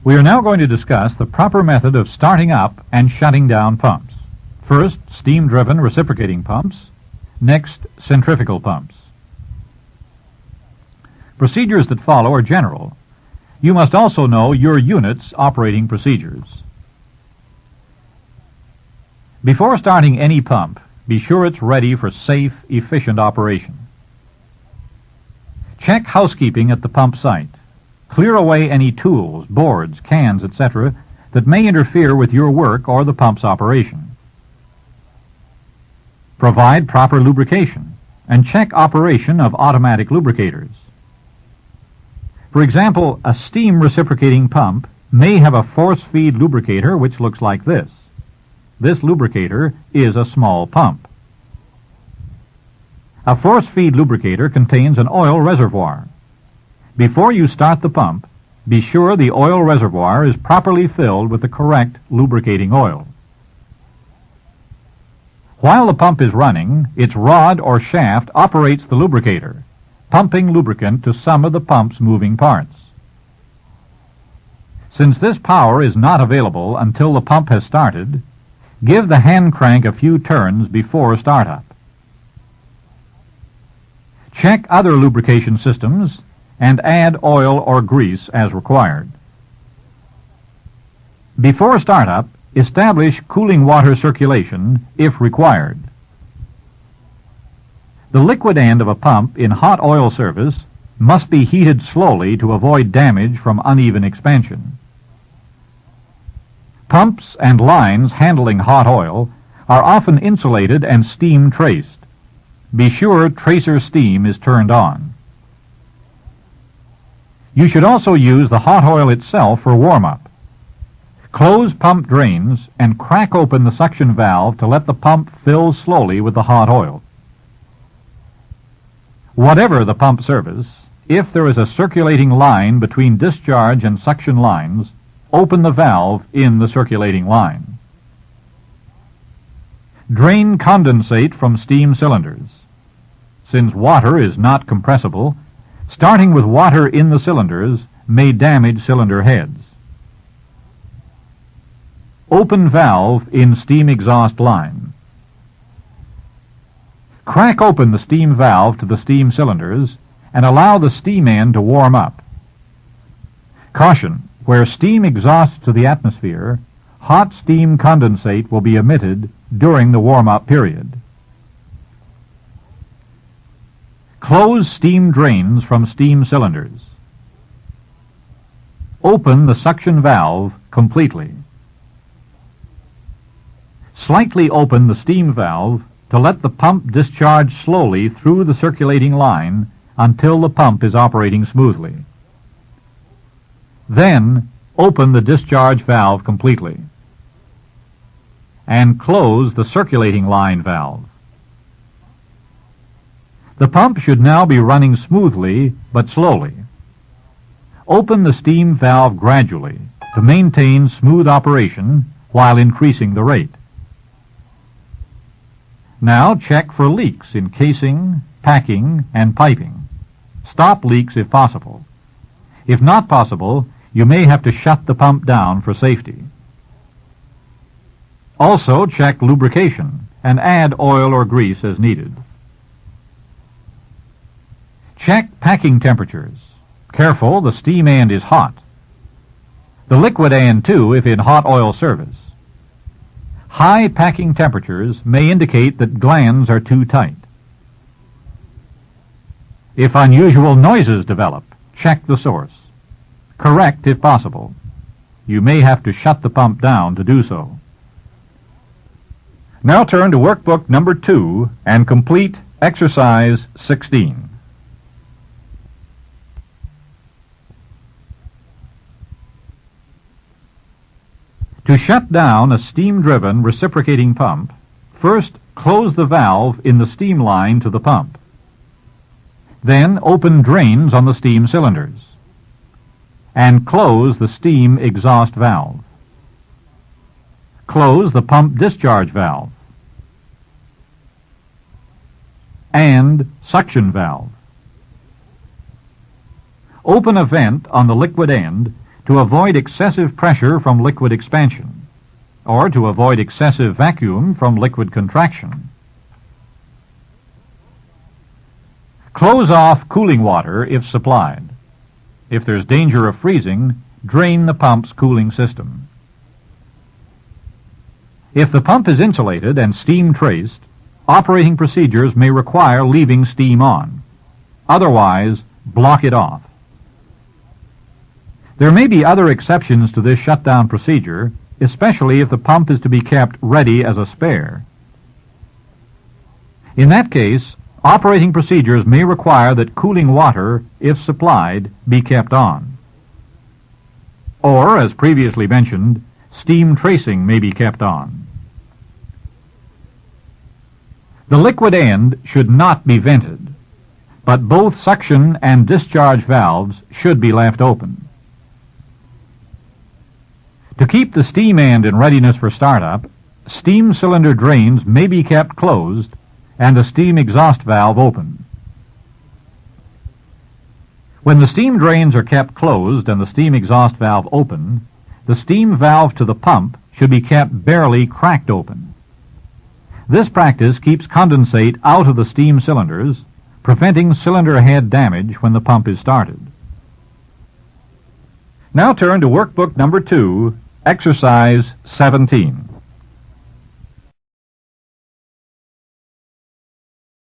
We are now going to discuss the proper method of starting up and shutting down pumps. First, steam-driven reciprocating pumps. Next, centrifugal pumps. Procedures that follow are general. You must also know your unit's operating procedures. Before starting any pump, be sure it's ready for safe, efficient operation. Check housekeeping at the pump site. Clear away any tools, boards, cans, etc. that may interfere with your work or the pump's operation. Provide proper lubrication and check operation of automatic lubricators. For example, a steam reciprocating pump may have a force-feed lubricator which looks like this. This lubricator is a small pump. A force-feed lubricator contains an oil reservoir. Before you start the pump, be sure the oil reservoir is properly filled with the correct lubricating oil. While the pump is running, its rod or shaft operates the lubricator, pumping lubricant to some of the pump's moving parts. Since this power is not available until the pump has started, give the hand crank a few turns before startup. Check other lubrication systems and add oil or grease as required. Before startup, establish cooling water circulation if required. The liquid end of a pump in hot oil service must be heated slowly to avoid damage from uneven expansion. Pumps and lines handling hot oil are often insulated and steam traced. Be sure tracer steam is turned on. You should also use the hot oil itself for warm-up. Close pump drains and crack open the suction valve to let the pump fill slowly with the hot oil. Whatever the pump service, if there is a circulating line between discharge and suction lines, open the valve in the circulating line. Drain condensate from steam cylinders. Since water is not compressible, starting with water in the cylinders may damage cylinder heads. Open valve in steam exhaust line. Crack open the steam valve to the steam cylinders and allow the steam end to warm up. Caution, where steam exhausts to the atmosphere, hot steam condensate will be emitted during the warm-up period. Close steam drains from steam cylinders. Open the suction valve completely. Slightly open the steam valve to let the pump discharge slowly through the circulating line until the pump is operating smoothly. Then, open the discharge valve completely. And close the circulating line valve. The pump should now be running smoothly but slowly. Open the steam valve gradually to maintain smooth operation while increasing the rate. Now check for leaks in casing, packing, and piping. Stop leaks if possible. If not possible, you may have to shut the pump down for safety. Also check lubrication and add oil or grease as needed. Check packing temperatures. Careful, the steam end is hot. The liquid end, too, if in hot oil service. High packing temperatures may indicate that glands are too tight. If unusual noises develop, check the source. Correct if possible. You may have to shut the pump down to do so. Now turn to workbook number 2 and complete exercise 16. To shut down a steam-driven reciprocating pump, first close the valve in the steam line to the pump. Then open drains on the steam cylinders. And close the steam exhaust valve. Close the pump discharge valve. And suction valve. Open a vent on the liquid end to avoid excessive pressure from liquid expansion, or to avoid excessive vacuum from liquid contraction. Close off cooling water if supplied. If there's danger of freezing, drain the pump's cooling system. If the pump is insulated and steam traced, operating procedures may require leaving steam on. Otherwise, block it off. There may be other exceptions to this shutdown procedure, especially if the pump is to be kept ready as a spare. In that case, operating procedures may require that cooling water, if supplied, be kept on. Or, as previously mentioned, steam tracing may be kept on. The liquid end should not be vented, but both suction and discharge valves should be left open. To keep the steam end in readiness for startup, steam cylinder drains may be kept closed and a steam exhaust valve open. When the steam drains are kept closed and the steam exhaust valve open, the steam valve to the pump should be kept barely cracked open. This practice keeps condensate out of the steam cylinders, preventing cylinder head damage when the pump is started. Now turn to workbook number 2, exercise 17.